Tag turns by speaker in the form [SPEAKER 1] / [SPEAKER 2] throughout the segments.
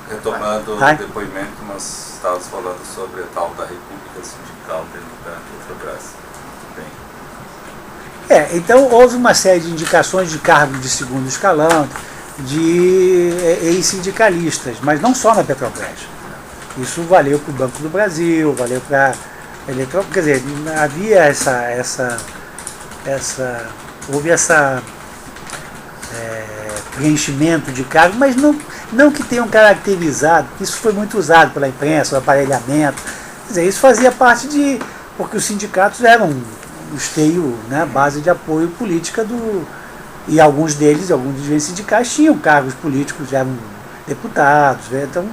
[SPEAKER 1] Retomando o depoimento, nós estávamos falando sobre a tal da República Sindical dentro da Petrobras.
[SPEAKER 2] Então houve uma série de indicações de cargos de segundo escalão, de ex-sindicalistas, mas não só na Petrobras. Isso valeu para o Banco do Brasil, valeu para a Eletrobras, quer dizer, havia houve essa preenchimento de cargos, mas não que tenham caracterizado, isso foi muito usado pela imprensa, o aparelhamento, quer dizer, isso fazia parte porque os sindicatos eram o esteio, né, base de apoio política e alguns dirigentes sindicais tinham cargos políticos, eram deputados, então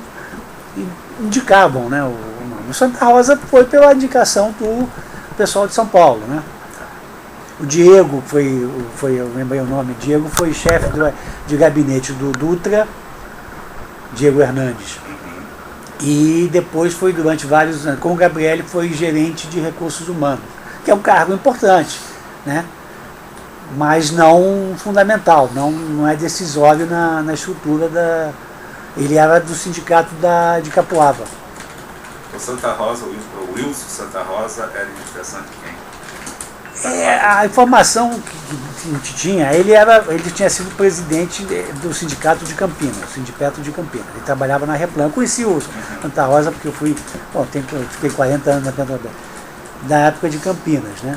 [SPEAKER 2] indicavam, né, o Santa Rosa foi pela indicação do pessoal de São Paulo, né. O Diego eu lembrei o nome, Diego foi chefe de gabinete do Dutra, Diego Hernandes. E depois foi durante vários anos, com o Gabriele foi gerente de recursos humanos, que é um cargo importante, né? Mas não fundamental, não é decisório na estrutura Ele era do sindicato de Capuava.
[SPEAKER 1] O Santa Rosa, o Wilson Santa Rosa, era indicação de quem?
[SPEAKER 2] A informação que a gente tinha, ele tinha sido presidente do sindicato de Campinas, o Sindicato de Campinas. Ele trabalhava na Replan. Eu conheci o Santa Rosa porque eu fiquei 40 anos na Petrobras, da época de Campinas, né?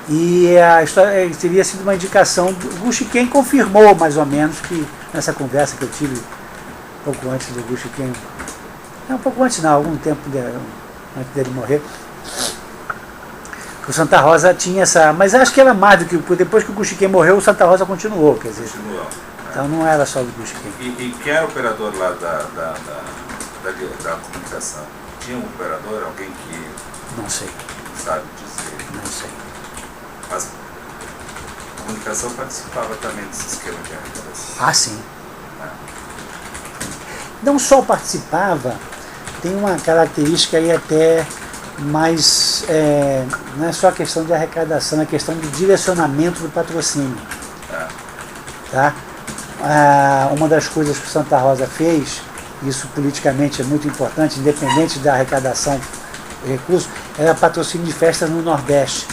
[SPEAKER 2] E a história teria sido uma indicação, o Guxiquem confirmou mais ou menos que nessa conversa que eu tive um pouco antes do Guxiquem, um pouco antes não, algum tempo antes dele morrer, o Santa Rosa tinha mas acho que era mais do que, depois que o Guxiquem morreu, o Santa Rosa continuou, quer dizer.
[SPEAKER 1] Continuou.
[SPEAKER 2] Então não era só do Guxiquem.
[SPEAKER 1] E quem era o operador lá da comunicação? Tinha um operador, alguém que...
[SPEAKER 2] Não sei.
[SPEAKER 1] Sabe dizer?
[SPEAKER 2] Não sei.
[SPEAKER 1] Mas a comunicação participava também desse esquema de arrecadação.
[SPEAKER 2] Ah, sim. Não só participava, tem uma característica aí até mais, não é só a questão de arrecadação, é a questão do direcionamento do patrocínio. Tá? Uma das coisas que o Santa Rosa fez, isso politicamente é muito importante, independente da arrecadação de recursos, era patrocínio de festas no Nordeste.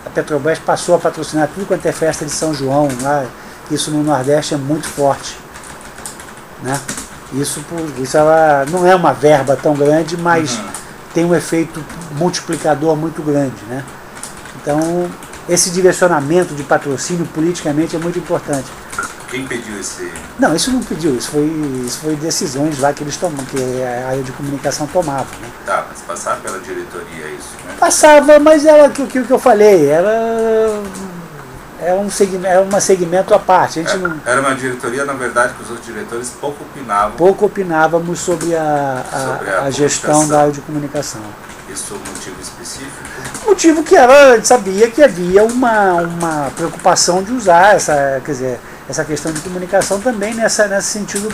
[SPEAKER 2] A Petrobras passou a patrocinar tudo quanto é festa de São João, lá, isso no Nordeste é muito forte. Né? Isso ela não é uma verba tão grande, mas tem um efeito multiplicador muito grande, né? Então, esse direcionamento de patrocínio politicamente é muito importante.
[SPEAKER 1] Quem pediu esse...
[SPEAKER 2] Não, isso não pediu, isso foi decisões lá que eles tomam, que a área de comunicação tomava, né?
[SPEAKER 1] Tá, mas passava pela diretoria isso, né?
[SPEAKER 2] Passava, mas era o que eu falei, era um segmento à parte.
[SPEAKER 1] Era uma diretoria, na verdade, que os outros diretores pouco opinavam.
[SPEAKER 2] Pouco opinávamos sobre a gestão da área de comunicação.
[SPEAKER 1] Isso é um motivo específico?
[SPEAKER 2] O motivo que a gente sabia que havia uma preocupação de usar essa questão de comunicação também nesse sentido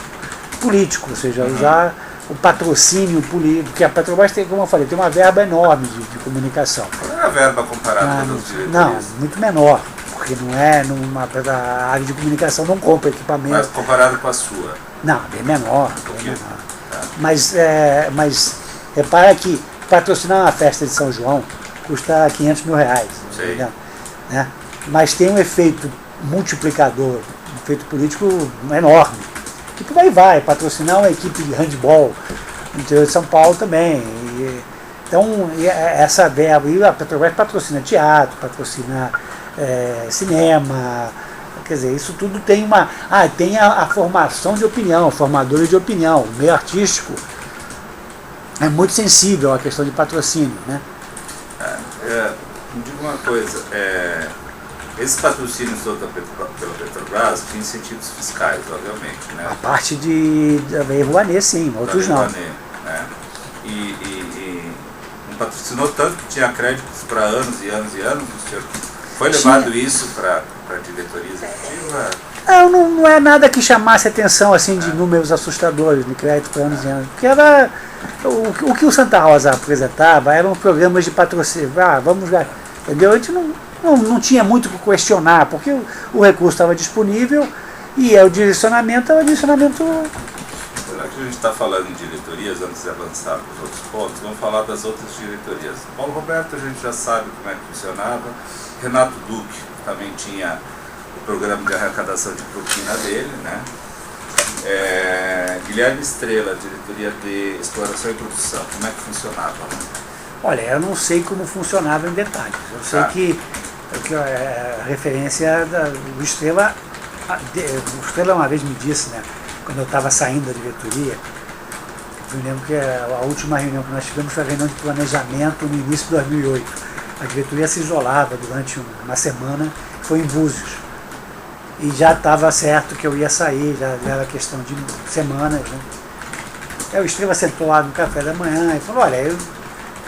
[SPEAKER 2] político, ou seja, usar o patrocínio político, porque a Petrobras tem, como eu falei, tem uma verba enorme de comunicação.
[SPEAKER 1] Qual era a verba comparada com os diretores?
[SPEAKER 2] Não, muito menor. Porque a área de comunicação não compra equipamento.
[SPEAKER 1] Mas comparado com a sua?
[SPEAKER 2] Não, bem menor. Mas repara que patrocinar uma festa de São João custa R$500 mil. Né? Mas tem um efeito multiplicador, um efeito político enorme. E por aí vai, patrocinar uma equipe de handball no interior de São Paulo também. Então, essa verba, e a Petrobras patrocina teatro, patrocina cinema, quer dizer, isso tudo tem tem a formação de opinião, formadores de opinião, o meio artístico é muito sensível à questão de patrocínio, né?
[SPEAKER 1] Me diga uma coisa, esses patrocínios todos pela Petrobras tinham incentivos fiscais, obviamente, né?
[SPEAKER 2] A parte da Lei Rouanet, sim, outros não.
[SPEAKER 1] Rouanet, né? E não patrocinou tanto que tinha créditos para anos e anos e anos, o senhor... Foi levado isso para a diretoria executiva?
[SPEAKER 2] Não é nada que chamasse atenção assim, de números assustadores de crédito para anos e anos. Porque era, o que o Santa Rosa apresentava eram programas de patrocínio. Vamos lá, entendeu? A gente não tinha muito o que questionar, porque o recurso estava disponível e o direcionamento era o direcionamento
[SPEAKER 1] que a gente está falando em diretorias, antes de avançar para os outros pontos, vamos falar das outras diretorias. Paulo Roberto a gente já sabe como é que funcionava. Renato Duque também tinha o programa de arrecadação de propina dele, né? Guilherme Estrela, diretoria de exploração e produção, como é que funcionava?
[SPEAKER 2] Olha, eu não sei como funcionava em detalhes. Eu sei que a referência do Estrela, o Estrela uma vez me disse, né, quando eu estava saindo da diretoria, eu lembro que a última reunião que nós tivemos foi a reunião de planejamento no início de 2008. A diretoria se isolava durante uma semana, foi em Búzios. E já estava certo que eu ia sair, já era questão de semanas. Né? Aí o Estrela sentou lá no café da manhã e falou, olha,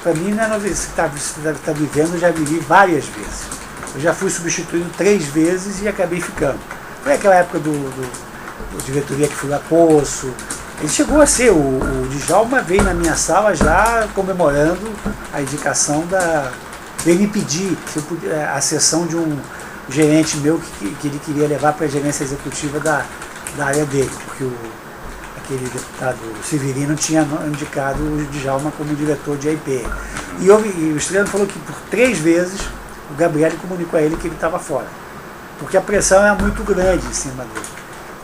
[SPEAKER 2] para mim não é novidade, você está vivendo, eu já vivi várias vezes. Eu já fui substituído 3 vezes e acabei ficando. Foi aquela época do diretoria que fui a Poço. Ele chegou a ser, o Djalma veio na minha sala já comemorando a indicação veio me pedir se eu podia, a sessão de um gerente meu que ele queria levar para a gerência executiva da área dele, porque aquele deputado Severino tinha indicado o Djalma como diretor de IP. E o Estrela falou que por 3 vezes o Gabriel comunicou a ele que ele estava fora, porque a pressão era muito grande em cima dele.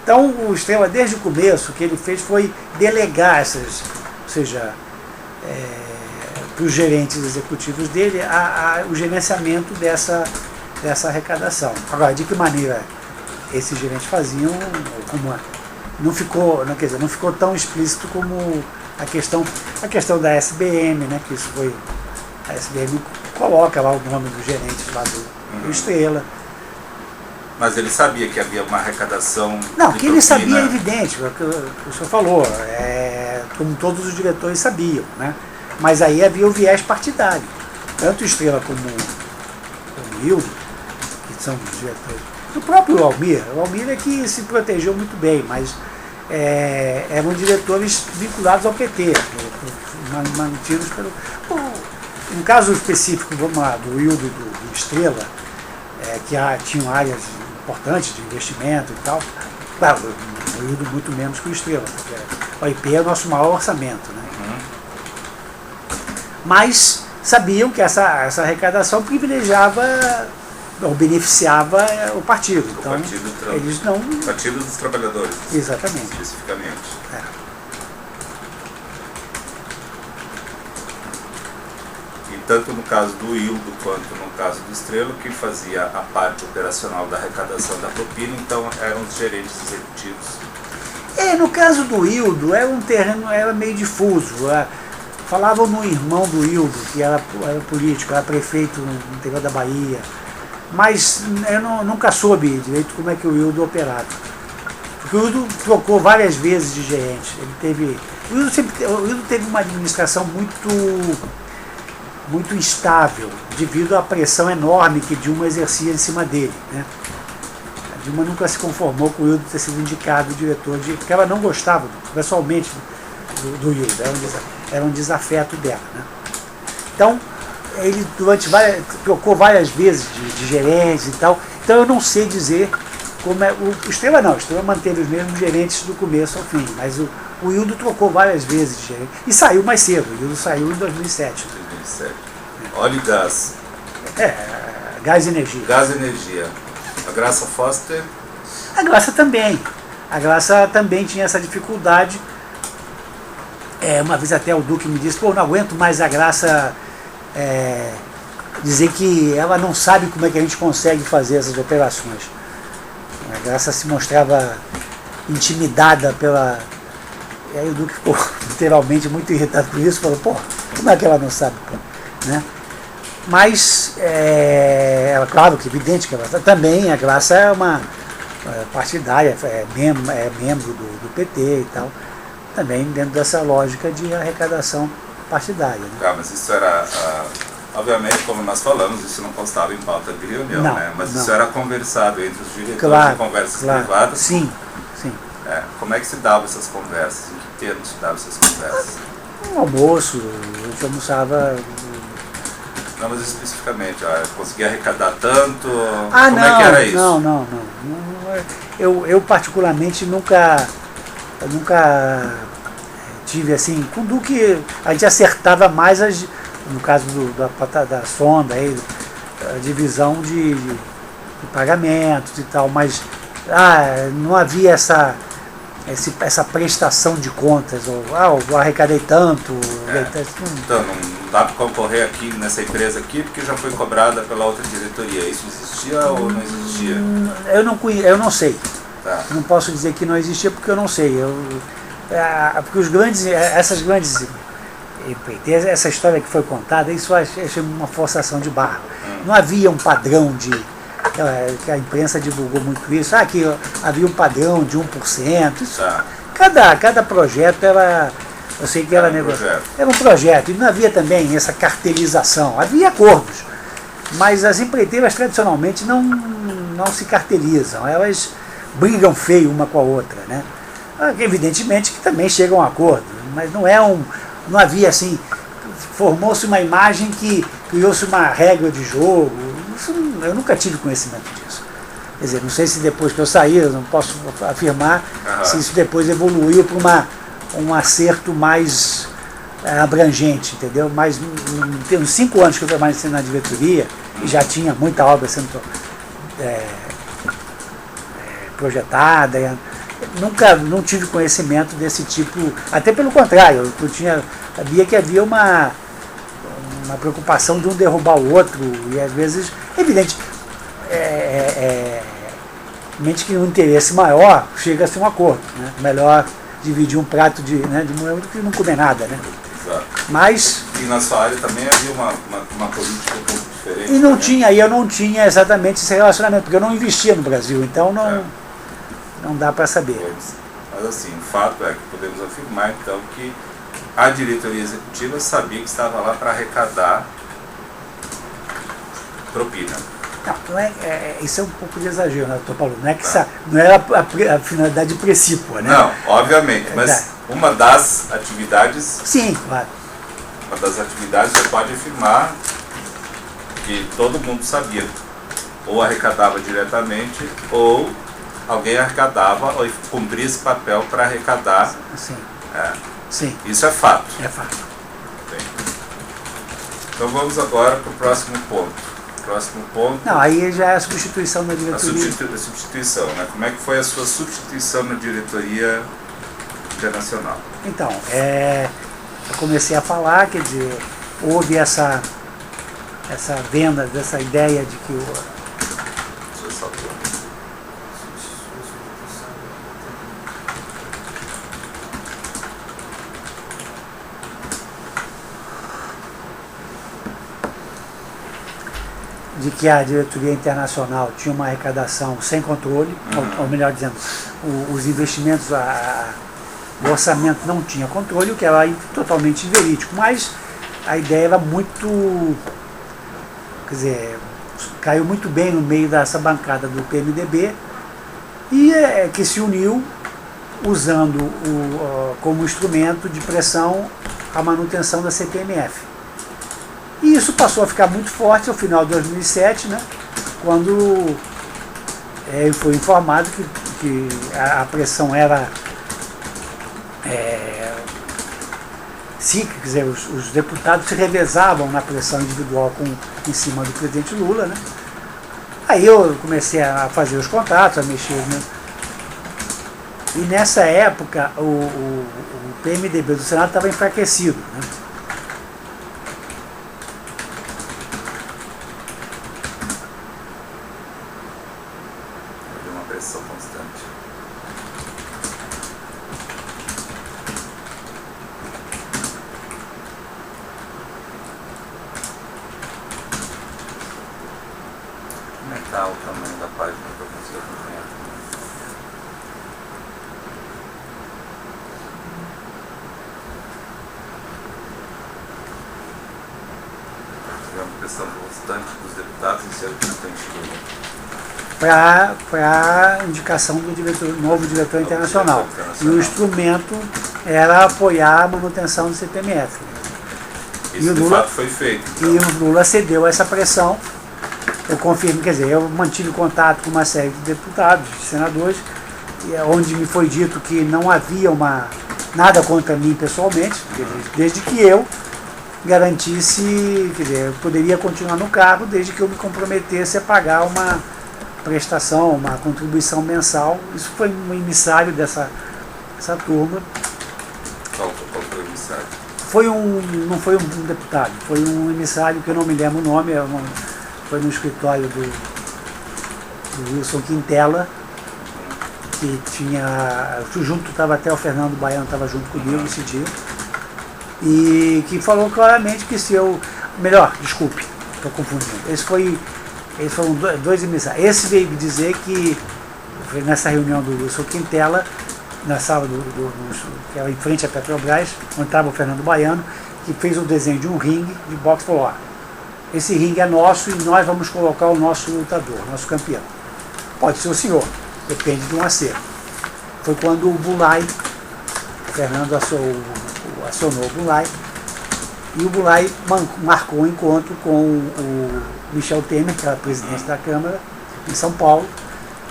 [SPEAKER 2] Então o Estrela, desde o começo, o que ele fez foi delegar ou seja, para os gerentes executivos dele o gerenciamento dessa arrecadação. Agora, de que maneira esses gerentes faziam, não ficou tão explícito como a questão da SBM, né, que isso foi, a SBM coloca lá o nome dos gerentes lá do Estrela.
[SPEAKER 1] Mas ele sabia que havia uma arrecadação.
[SPEAKER 2] Não, que ele sabia é evidente, o que o senhor falou, como todos os diretores sabiam, né? Mas aí havia o viés partidário. Tanto o Estrela como o Hildo, que são os diretores. O próprio Almir é que se protegeu muito bem, mas eram diretores vinculados ao PT, mantidos pelo. No caso específico, vamos lá, do Hildo e do Estrela, que tinham áreas importantes de investimento e tal. Claro, o Hildo muito menos que o Estrela, porque o IP é o nosso maior orçamento, né? Mas sabiam que essa arrecadação privilegiava ou beneficiava o partido. Então, eles não...
[SPEAKER 1] Partido dos Trabalhadores.
[SPEAKER 2] Exatamente.
[SPEAKER 1] Especificamente. E tanto no caso do Hildo quanto no caso do Estrela, que fazia a parte operacional da arrecadação da propina, então eram os gerentes executivos.
[SPEAKER 2] No caso do Hildo, era um terreno, era meio difuso. Falavam no irmão do Hildo, que era político, era prefeito no interior da Bahia, mas eu nunca soube direito como é que o Hildo operava. Porque o Hildo trocou várias vezes de gerente. O Hildo teve uma administração muito instável, devido à pressão enorme que Dilma exercia em cima dele, né? A Dilma nunca se conformou com o Hildo ter sido indicado diretor, porque ela não gostava pessoalmente do Hildo, era um desafeto dela, né? Então, ele trocou várias vezes de gerentes e tal, então eu não sei dizer como é. O Estrela não, o Estrela manteve os mesmos gerentes do começo ao fim, mas o Hildo trocou várias vezes de gerente, e saiu mais cedo, o Hildo saiu em 2007.
[SPEAKER 1] Óleo e gás.
[SPEAKER 2] Gás e energia.
[SPEAKER 1] Gás e energia. A Graça Foster?
[SPEAKER 2] A Graça também. A Graça também tinha essa dificuldade. Uma vez até o Duque me disse, não aguento mais a Graça dizer que ela não sabe como é que a gente consegue fazer essas operações. A Graça se mostrava intimidada pela... E aí o Duque ficou literalmente muito irritado por isso, falou, como é que ela não sabe? Né? Mas, claro que é evidente que ela também, a Graça é uma partidária, membro do PT e tal, também dentro dessa lógica de arrecadação partidária. Né?
[SPEAKER 1] Mas isso era, obviamente, como nós falamos, isso não constava em pauta de reunião, né? Mas isso era conversado entre os diretores, em conversas privadas.
[SPEAKER 2] Sim.
[SPEAKER 1] Como é que se davam essas conversas? Em que termos se davam essas conversas?
[SPEAKER 2] Um almoço, a gente almoçava...
[SPEAKER 1] Não, mas especificamente, conseguia arrecadar tanto? Como é que era isso?
[SPEAKER 2] Não. Eu particularmente nunca tive assim, com o Duque a gente acertava mais, no caso da sonda, aí, a divisão de pagamentos e tal, mas não havia essa prestação de contas, eu arrecadei tanto.
[SPEAKER 1] Então, não dá para concorrer aqui nessa empresa aqui porque já foi cobrada pela outra diretoria. Isso existia ou não existia?
[SPEAKER 2] Eu não sei.
[SPEAKER 1] Tá.
[SPEAKER 2] Não posso dizer que não existia porque eu não sei. Porque essas grandes empreiteiras, essa história que foi contada, isso eu achei uma forçação de barra. Não havia um padrão que a imprensa divulgou muito isso, que havia um padrão de 1%. Isso,
[SPEAKER 1] tá.
[SPEAKER 2] Cada projeto era, eu sei que era um projeto, e não havia também essa cartelização, havia acordos, mas as empreiteiras tradicionalmente não se cartelizam, elas brigam feio uma com a outra, né? Evidentemente que também chegam a um acordo, mas não havia assim, formou-se uma imagem que criou-se uma regra de jogo. Eu nunca tive conhecimento disso. Quer dizer, não sei se depois que eu saí, eu não posso afirmar se isso depois evoluiu para um acerto mais abrangente, entendeu? Mas tem uns 5 anos que eu trabalho na diretoria e já tinha muita obra sendo projetada. Não tive conhecimento desse tipo, até pelo contrário, sabia que havia uma preocupação de um derrubar o outro, e às vezes, evidente que um interesse maior chega a ser um acordo, né? Melhor dividir um prato de moeda do que não comer nada, né?
[SPEAKER 1] Exato.
[SPEAKER 2] Mas,
[SPEAKER 1] e na sua área também havia uma política um pouco diferente.
[SPEAKER 2] E eu não tinha exatamente esse relacionamento, porque eu não investia no Brasil, então não dá para saber.
[SPEAKER 1] Mas assim, o fato é que podemos afirmar então que a diretoria executiva sabia que estava lá para arrecadar propina.
[SPEAKER 2] Isso é um pouco de exagero, né, doutor Paulo? Não é que não era a finalidade precípua, né?
[SPEAKER 1] Não, obviamente, mas uma das atividades.
[SPEAKER 2] Sim, claro.
[SPEAKER 1] Uma das atividades você pode afirmar que todo mundo sabia, ou arrecadava diretamente, ou alguém arrecadava ou cumpria esse papel para arrecadar.
[SPEAKER 2] Sim.
[SPEAKER 1] Sim. Isso é fato.
[SPEAKER 2] É fato.
[SPEAKER 1] Bem. Então vamos agora para o próximo ponto.
[SPEAKER 2] Não, aí já é a substituição da diretoria.
[SPEAKER 1] A substituição, né? Como é que foi a sua substituição na diretoria internacional?
[SPEAKER 2] Então, eu comecei a falar, quer dizer, houve essa venda, dessa ideia de que a diretoria internacional tinha uma arrecadação sem controle, ou melhor dizendo, os investimentos, o orçamento não tinha controle, o que era totalmente inverídico, mas a ideia era muito, quer dizer, caiu muito bem no meio dessa bancada do PMDB e que se uniu usando como instrumento de pressão a manutenção da CPMF. E isso passou a ficar muito forte ao final de 2007, né, quando foi informado que a pressão era quer dizer, os deputados se revezavam na pressão individual em cima do presidente Lula, né? Aí eu comecei a fazer os contatos, a mexer, né? E nessa época o PMDB do Senado estava enfraquecido, né?
[SPEAKER 1] Constante. Como é que está o tamanho da página para eu conseguir acompanhar? É uma pressão constante dos deputados em ser o presidente Lula.
[SPEAKER 2] Para a indicação do novo diretor internacional. E o instrumento era apoiar a manutenção do CPMF.
[SPEAKER 1] Isso de fato foi feito. Então.
[SPEAKER 2] E o Lula cedeu a essa pressão. Eu confirmo, quer dizer, eu mantive contato com uma série de deputados, de senadores, onde me foi dito que não havia uma Nada contra mim pessoalmente, desde que eu garantisse, quer dizer, eu poderia continuar no cargo desde que eu me comprometesse a pagar uma prestação, uma contribuição mensal. Isso foi um emissário dessa turma.
[SPEAKER 1] Qual foi o emissário?
[SPEAKER 2] Não foi um deputado, foi um emissário que eu não me lembro o nome, foi no escritório do Wilson Quintela, que tinha, junto, estava até o Fernando Baiano, estava junto comigo nesse dia, e que falou claramente que se eu, desculpe, estou confundindo, esses foram dois emissários. Esse veio dizer que, nessa reunião do Wilson Quintela, na sala que era em frente à Petrobras, onde estava o Fernando Baiano, que fez o desenho de um ringue de boxe e falou: esse ringue é nosso e nós vamos colocar o nosso lutador, nosso campeão. Pode ser o senhor, depende de um acerto. Foi quando o Bulay, o Fernando acionou o Bulay, e o Bulay marcou um encontro com o Michel Temer, que era presidente da Câmara, em São Paulo,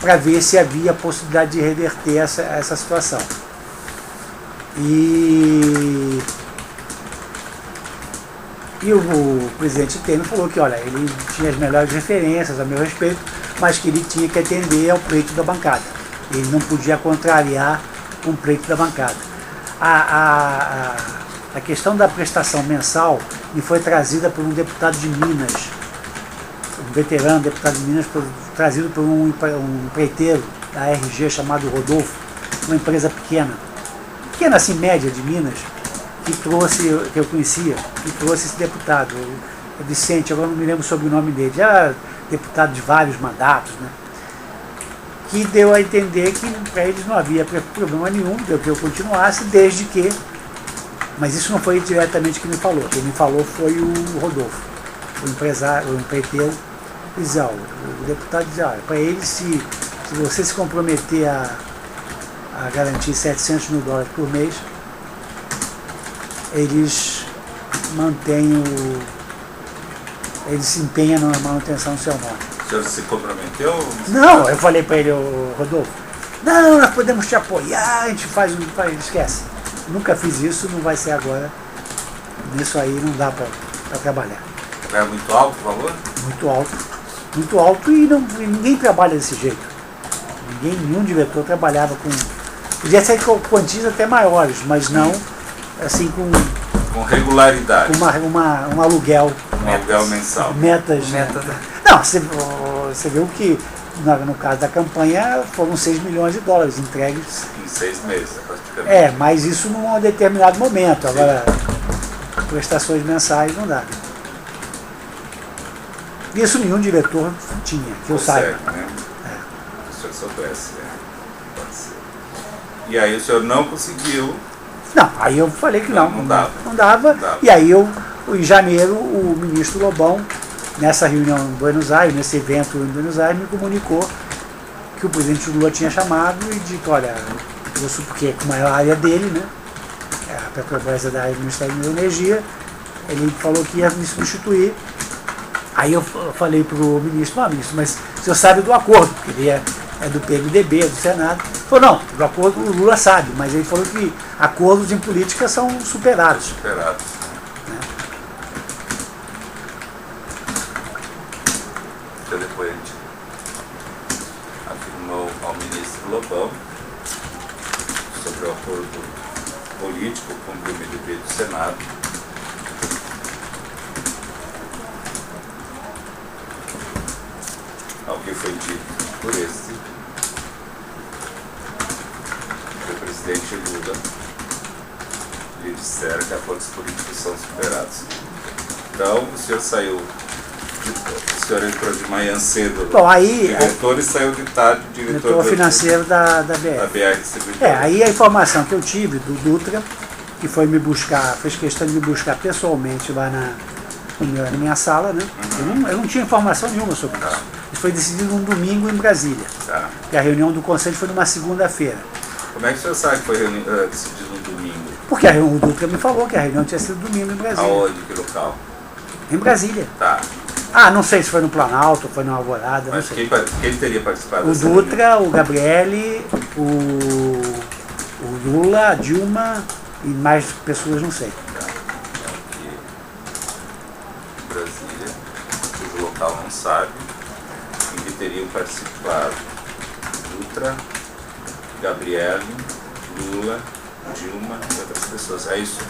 [SPEAKER 2] para ver se havia possibilidade de reverter essa situação. E o presidente Temer falou que, olha, ele tinha as melhores referências a meu respeito, mas que ele tinha que atender ao pleito da bancada. Ele não podia contrariar um pleito da bancada. A questão da prestação mensal me foi trazida por um deputado de Minas, um veterano deputado de Minas, trazido por um empreiteiro da RG chamado Rodolfo, uma empresa pequena assim, média de Minas, que eu conhecia, que trouxe esse deputado, o Vicente, agora não me lembro sobre o nome dele, já deputado de vários mandatos, né? Que deu a entender que para eles não havia problema nenhum, deu que eu continuasse, desde que, mas isso não foi diretamente que me falou, quem me falou foi o Rodolfo, o empresário, o empreiteiro. O deputado dizia: para ele, se você se comprometer a garantir $700 mil por mês, eles se empenham na manutenção do seu nome.
[SPEAKER 1] O senhor se comprometeu?
[SPEAKER 2] Não, eu falei para ele: Rodolfo, não, nós podemos te apoiar, a gente faz, esquece. Nunca fiz isso, não vai ser agora. Nisso aí não dá para trabalhar.
[SPEAKER 1] É muito alto o valor?
[SPEAKER 2] Muito alto e ninguém trabalha desse jeito. Nenhum diretor trabalhava com... Podia ser com quantias até maiores, mas não assim
[SPEAKER 1] com regularidade.
[SPEAKER 2] Um aluguel.
[SPEAKER 1] Um aluguel mensal.
[SPEAKER 2] Metas. Não, você viu que no caso da campanha foram $6 milhões entregues.
[SPEAKER 1] Em 6 meses, praticamente.
[SPEAKER 2] Mas isso num determinado momento. Sim. Agora, prestações mensais não dá. Isso nenhum diretor tinha, que eu saiba.
[SPEAKER 1] Né? Se o senhor soubesse, pode ser. E aí o senhor não conseguiu?
[SPEAKER 2] Não, aí eu falei que não dava.
[SPEAKER 1] Não dava.
[SPEAKER 2] E aí em janeiro, o ministro Lobão, nessa reunião em Buenos Aires, nesse evento em Buenos Aires, me comunicou que o presidente Lula tinha chamado e dito: olha, porque como é a área dele, né? A Petrobras é da área do Ministério da Energia, ele falou que ia me substituir. Aí eu falei para o ministro: ministro, mas o senhor sabe do acordo, porque ele é do PMDB, do Senado. Ele falou: não, do acordo o Lula sabe, mas ele falou que acordos em política são superados. Né?
[SPEAKER 1] Então depois a gente afirmou ao ministro Lobão sobre o acordo político com o PMDB do Senado. Ao que foi dito por esse, o presidente Lula lhe disseram que acordos políticos são superados. Então o senhor o senhor entrou de manhã cedo, diretor, e saiu de tarde, diretor
[SPEAKER 2] financeiro da BR.
[SPEAKER 1] Da BR Distribuidora.
[SPEAKER 2] Aí a informação que eu tive do Dutra, que foi me buscar, fez questão de me buscar pessoalmente lá na minha sala, né? Eu não tinha informação nenhuma sobre isso. Isso foi decidido um domingo em Brasília.
[SPEAKER 1] Tá.
[SPEAKER 2] E a reunião do Conselho foi numa segunda-feira.
[SPEAKER 1] Como é que o senhor sabe que foi decidido um domingo?
[SPEAKER 2] Porque o Dutra me falou que a reunião tinha sido domingo em Brasília.
[SPEAKER 1] Aonde? Que local?
[SPEAKER 2] Em Brasília.
[SPEAKER 1] Tá.
[SPEAKER 2] Não sei se foi no Planalto, foi na Alvorada.
[SPEAKER 1] Mas quem teria participado
[SPEAKER 2] dessa reunião? O Dutra, o Gabriele, o Lula, Dilma e mais pessoas, não sei.
[SPEAKER 1] Aqui, Brasília, cujo local não sabe, em que teriam participado Dutra, Gabriele, Lula, Dilma e outras pessoas. É isso?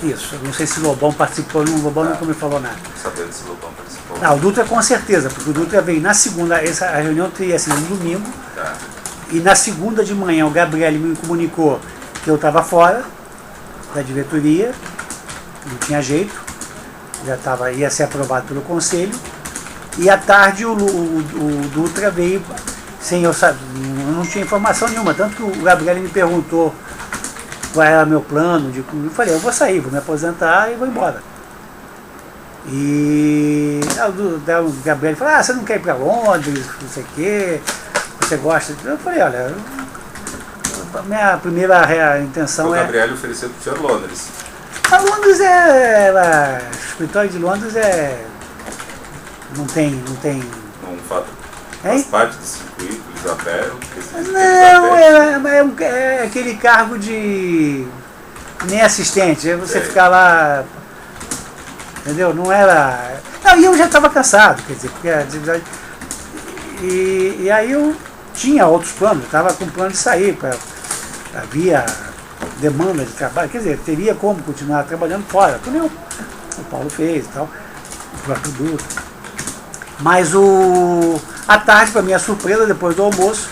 [SPEAKER 2] Isso. Eu não sei se Lobão participou, o Lobão nunca me falou nada.
[SPEAKER 1] Sabendo se Lobão participou.
[SPEAKER 2] Não, o Dutra com certeza, porque o Dutra veio na segunda, a reunião teria sido no domingo,
[SPEAKER 1] Tá.
[SPEAKER 2] e na segunda de manhã o Gabriel me comunicou que eu estava fora da diretoria, não tinha jeito, ia ser aprovado pelo conselho, e à tarde o Dutra veio sem eu saber, não tinha informação nenhuma, tanto que o Gabriel me perguntou qual era o meu plano, eu falei, eu vou sair, vou me aposentar e vou embora. E o Gabriel falou, você não quer ir para Londres, não sei o quê, você gosta? Eu falei, olha, a minha primeira intenção
[SPEAKER 1] O Gabriel ofereceu para o senhor Londres.
[SPEAKER 2] A Londres o escritório de Londres não tem.
[SPEAKER 1] Não faz parte do circuito, eles operam.
[SPEAKER 2] Não, é aquele cargo de nem assistente, você ficar lá, entendeu? Não era. Não, e eu já estava cansado, quer dizer, porque e aí eu tinha outros planos, eu estava com plano de sair, havia demanda de trabalho, quer dizer, teria como continuar trabalhando fora, como o Paulo fez e tal, o próprio Dutra. Mas à tarde, para minha surpresa, depois do almoço,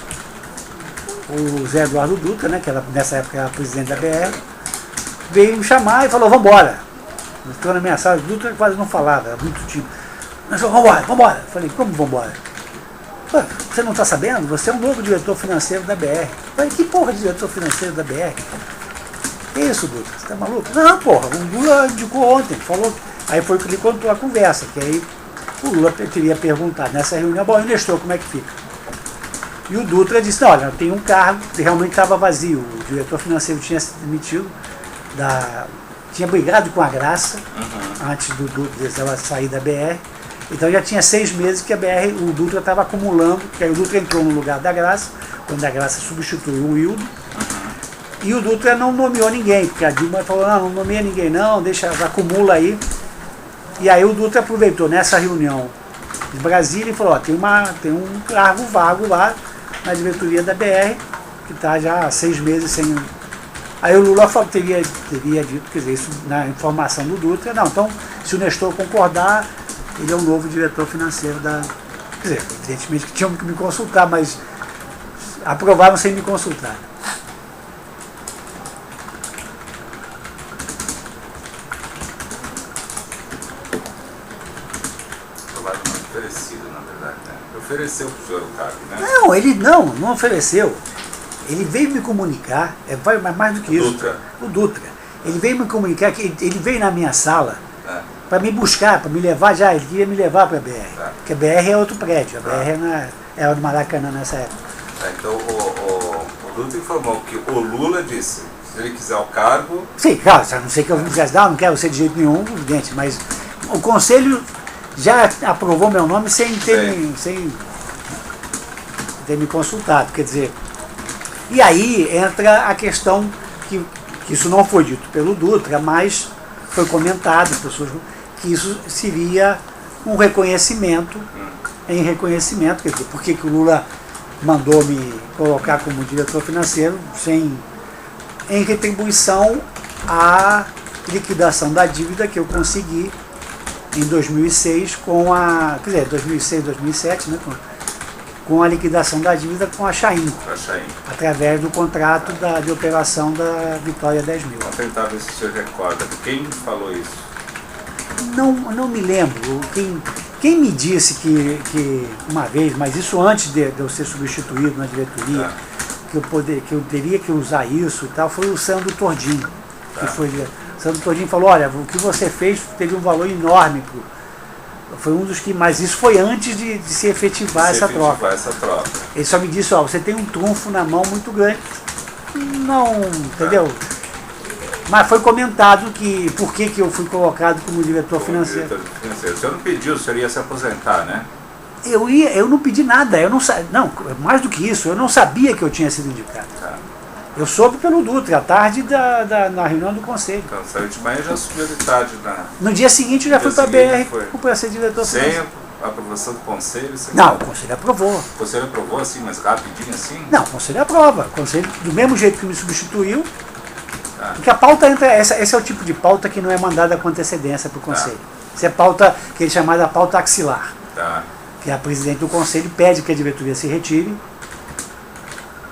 [SPEAKER 2] o Zé Eduardo Dutra, né, que nessa época era presidente da BR, veio me chamar e falou, vambora. Entrou na minha sala, o Dutra quase não falava, era muito tímido. Nós falamos, vambora. Eu falei, como vambora? Você não está sabendo? Você é um novo diretor financeiro da BR. Eu falei, que porra de diretor financeiro da BR? Que isso, Dutra? Você está maluco? Não, porra, o Lula indicou ontem, falou. Aí foi que ele contou a conversa, que aí o Lula teria perguntado nessa reunião, bom, e o Nestor, como é que fica? E o Dutra disse, não, olha, tem um cargo, que realmente estava vazio, o diretor financeiro tinha se demitido, tinha brigado com a Graça, antes dela sair da BR, então já tinha 6 meses que a BR, o Dutra estava acumulando, que aí o Dutra entrou no lugar da Graça, quando a Graça substituiu o Wildo, e o Dutra não nomeou ninguém, porque a Dilma falou, não nomeia ninguém não, acumula aí. E aí o Dutra aproveitou nessa reunião de Brasília e falou, tem um cargo vago lá na diretoria da BR, que está já há 6 meses sem. Aí o Lula teria dito, quer dizer, isso na informação do Dutra, não, então se o Nestor concordar, ele é o novo diretor financeiro da. Quer dizer, evidentemente que tinham que me consultar, mas aprovaram sem me consultar.
[SPEAKER 1] Oferecido, na verdade, né? Ofereceu para o senhor o cargo, né?
[SPEAKER 2] Não, ele não ofereceu. Ele veio me comunicar, vai mais do que isso. O Dutra. Ele veio me comunicar que ele veio na minha sala para me buscar, para me levar já, ele queria me levar para a BR. Porque a BR é outro prédio, a BR era do Maracanã nessa época.
[SPEAKER 1] Então o Dutra informou que o Lula disse, se ele quiser o cargo.
[SPEAKER 2] Sim, claro, a não sei que eu não quisesse dar, não quero ser de jeito nenhum, evidente, mas o conselho já aprovou meu nome sem ter me consultado, quer dizer. E aí entra a questão que isso não foi dito pelo Dutra, mas foi comentado, pessoas, que isso seria um reconhecimento, quer dizer, por que o Lula mandou me colocar como diretor financeiro em retribuição à liquidação da dívida que eu consegui em 2006 quer dizer, 2006, 2007, né, com a liquidação da dívida com a Chaim, através do contrato de operação da Vitória 10.000.
[SPEAKER 1] Vou tentar ver se o senhor recorda. Quem falou isso?
[SPEAKER 2] Não me lembro. Quem me disse que uma vez, mas isso antes de eu ser substituído na diretoria, que eu teria que usar isso e tal, foi o Sandro Tordinho. O Sandro Tordinho falou, olha, o que você fez teve um valor enorme. Foi um dos que, mas isso foi antes de se efetivar essa troca. Ele só me disse, você tem um trunfo na mão muito grande. Não, entendeu? Mas foi comentado que por que eu fui colocado como diretor financeiro.
[SPEAKER 1] O senhor não pediu, o senhor ia se aposentar, né?
[SPEAKER 2] Eu não pedi nada, não, mais do que isso, eu não sabia que eu tinha sido indicado. Eu soube pelo Dutra, à tarde na reunião do conselho.
[SPEAKER 1] Então, saiu de manhã e já subiu de tarde
[SPEAKER 2] No dia seguinte eu já fui para a BR para ser diretor
[SPEAKER 1] sem
[SPEAKER 2] financeiro.
[SPEAKER 1] a aprovação do conselho?
[SPEAKER 2] Não, o conselho aprovou.
[SPEAKER 1] O conselho aprovou assim, mas rapidinho assim?
[SPEAKER 2] Não, o conselho aprova. O conselho, do mesmo jeito que me substituiu, porque a pauta entra. Esse é o tipo de pauta que não é mandada com antecedência para o conselho. Essa é pauta que é chamada pauta axilar. Que a presidente do conselho pede que a diretoria se retire.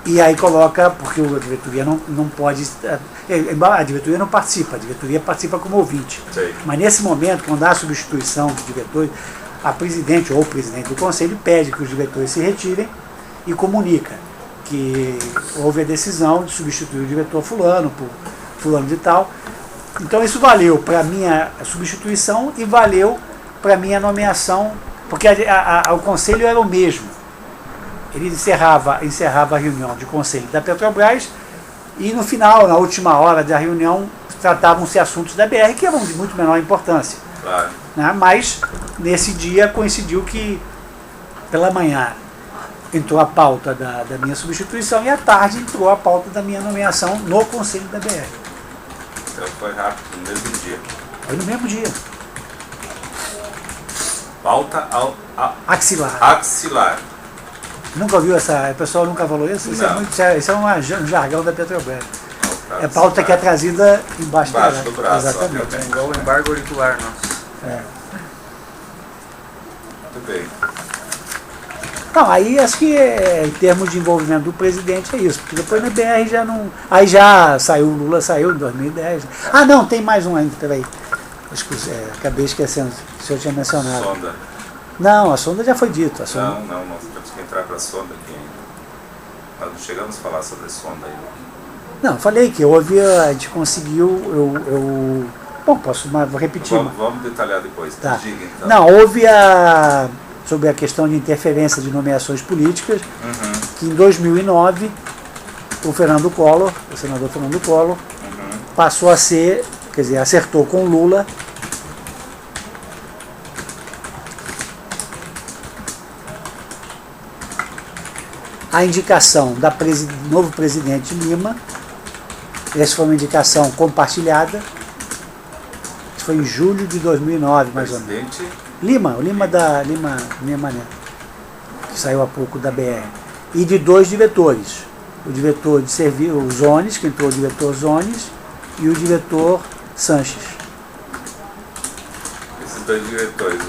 [SPEAKER 2] E aí coloca, porque a diretoria não pode. A diretoria não participa, a diretoria participa como ouvinte.
[SPEAKER 1] Sim.
[SPEAKER 2] Mas nesse momento, quando há substituição de diretores, a presidente ou o presidente do conselho pede que os diretores se retirem e comunica que houve a decisão de substituir o diretor fulano por fulano de tal. Então isso valeu para a minha substituição e valeu para a minha nomeação, porque o conselho era o mesmo. Ele encerrava a reunião de conselho da Petrobras e no final, na última hora da reunião, tratavam-se assuntos da BR que eram de muito menor importância.
[SPEAKER 1] Claro.
[SPEAKER 2] Né? Mas nesse dia coincidiu que pela manhã entrou a pauta da minha substituição e à tarde entrou a pauta da minha nomeação no conselho da BR.
[SPEAKER 1] Então foi rápido, no mesmo dia.
[SPEAKER 2] Foi no mesmo dia.
[SPEAKER 1] Pauta
[SPEAKER 2] Axilar.
[SPEAKER 1] axilar.
[SPEAKER 2] Nunca ouviu essa? O pessoal nunca falou isso? Isso é um jargão da Petrobras. É pauta que é trazida embaixo
[SPEAKER 1] do braço.
[SPEAKER 2] Exatamente.
[SPEAKER 3] É igual o embargo auricular nosso.
[SPEAKER 1] Muito bem.
[SPEAKER 2] Não, aí acho que em termos de envolvimento do presidente é isso, porque depois na BR já não. Aí já saiu, o Lula saiu em 2010. Ah não, tem mais um ainda, peraí. Acabei esquecendo se eu tinha mencionado.
[SPEAKER 1] Sonda.
[SPEAKER 2] Não, a sonda já foi dito. A sonda...
[SPEAKER 1] Não, nós temos que entrar para a sonda aqui ainda. Nós não chegamos a falar sobre a sonda ainda.
[SPEAKER 2] Não, falei que houve, a gente conseguiu, bom, vou repetir.
[SPEAKER 1] Vamos detalhar depois.
[SPEAKER 2] Tá.
[SPEAKER 1] Diga, então.
[SPEAKER 2] Não, houve sobre a questão de interferência de nomeações políticas, que em 2009 o Fernando Collor, o senador Fernando Collor, passou a ser, quer dizer, acertou com Lula a indicação do novo presidente Lima. Essa foi uma indicação compartilhada. Isso foi em julho de 2009, mais ou menos. Lima Neto, que saiu há pouco da BR. E de 2 diretores. O diretor de serviço, o Zones, que entrou o diretor Zones, e o diretor Sanches.
[SPEAKER 1] Esses 2 diretores,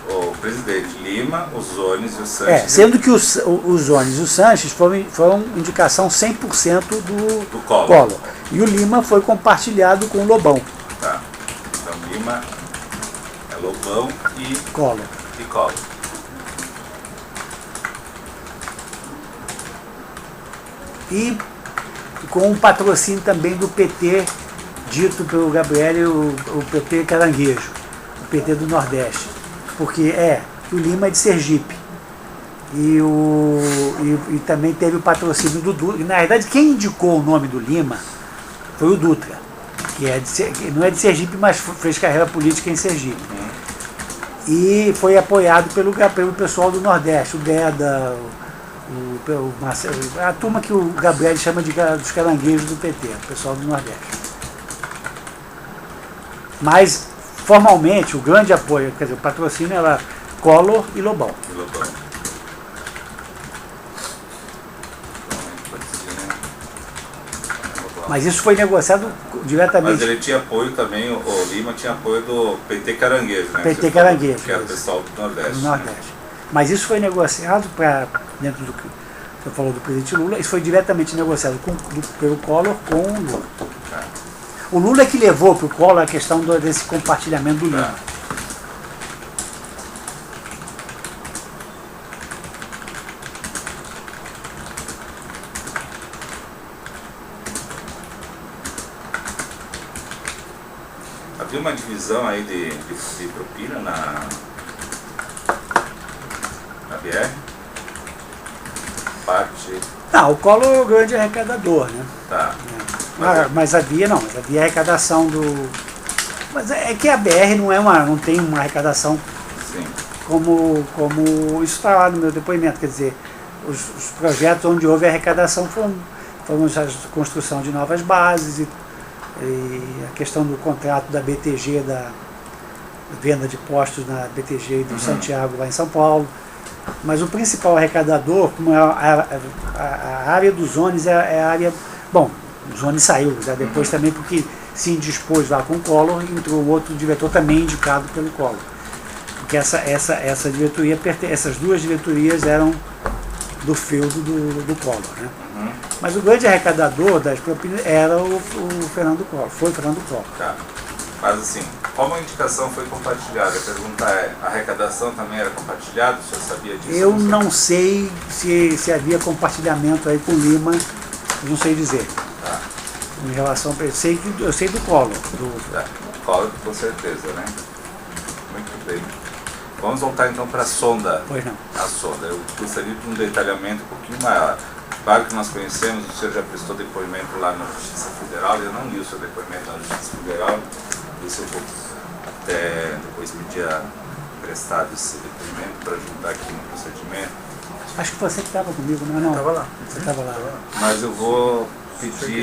[SPEAKER 1] o presidente Lima, o Zones e o Sanches.
[SPEAKER 2] Sendo que o Zones e o Sanches foram indicação 100% do Collor. E o Lima foi compartilhado com o Lobão.
[SPEAKER 1] Tá. Então Lima é Lobão e
[SPEAKER 2] Collor. E com o patrocínio também do PT, dito pelo Gabriel, o PT Caranguejo, o PT do Nordeste. Porque o Lima é de Sergipe. E também teve o patrocínio do Dutra. E, na verdade, quem indicou o nome do Lima foi o Dutra, que não é de Sergipe, mas fez carreira política em Sergipe. E foi apoiado pelo pessoal do Nordeste, o Deda, a turma que o Gabriel chama dos caranguejos do PT, o pessoal do Nordeste. Mas, formalmente, o grande apoio, quer dizer, o patrocínio era Collor e Lobão. Mas isso foi negociado diretamente.
[SPEAKER 1] Mas ele tinha apoio também, o Lima tinha apoio do PT Caranguejo, né?
[SPEAKER 2] PT Caranguejo.
[SPEAKER 1] Que era o pessoal do Nordeste.
[SPEAKER 2] Do Nordeste. Mas isso foi negociado dentro do que você falou do presidente Lula, isso foi diretamente negociado pelo Collor com o Lula. O Lula é que levou para o Collor a questão desse compartilhamento do Lima.
[SPEAKER 1] Havia uma divisão aí de propina na BR?
[SPEAKER 2] Não, o Collor é o grande arrecadador, né?
[SPEAKER 1] Tá.
[SPEAKER 2] Mas havia arrecadação do... Mas é que a BR não tem uma arrecadação.
[SPEAKER 1] Sim.
[SPEAKER 2] Como isso está lá no meu depoimento, quer dizer, os projetos onde houve arrecadação foram foram a construção de novas bases e a questão do contrato da BTG, da venda de postos na BTG e do Santiago lá em São Paulo. Mas o principal arrecadador, como a área dos zones é a área... Bom, o Zone saiu, já depois também porque se indispôs lá com o Collor, entrou outro diretor também indicado pelo Collor. Porque essa diretoria, essas duas diretorias eram do feudo do Collor, né? Mas o grande arrecadador das propinas era o Fernando Collor, foi o Fernando Collor.
[SPEAKER 1] Tá. Mas assim, como a indicação foi compartilhada, a pergunta é, a arrecadação também era compartilhada? O senhor sabia disso?
[SPEAKER 2] Eu não sei se havia compartilhamento aí com o Lima, não sei dizer.
[SPEAKER 1] Tá.
[SPEAKER 2] Em relação eu sei do Collor.
[SPEAKER 1] Tá. Collor, com certeza, né? Muito bem. Vamos voltar então para a sonda.
[SPEAKER 2] Pois não.
[SPEAKER 1] A sonda. Eu gostaria de um detalhamento um pouquinho maior. Claro que nós conhecemos, o senhor já prestou depoimento lá na Justiça Federal, eu não li o seu depoimento na Justiça Federal, isso eu vou até depois pedir emprestado esse depoimento para ajudar aqui no procedimento.
[SPEAKER 2] Acho que você que estava comigo, não é?
[SPEAKER 3] Estava lá.
[SPEAKER 2] Você estava lá.
[SPEAKER 1] Mas eu vou pedir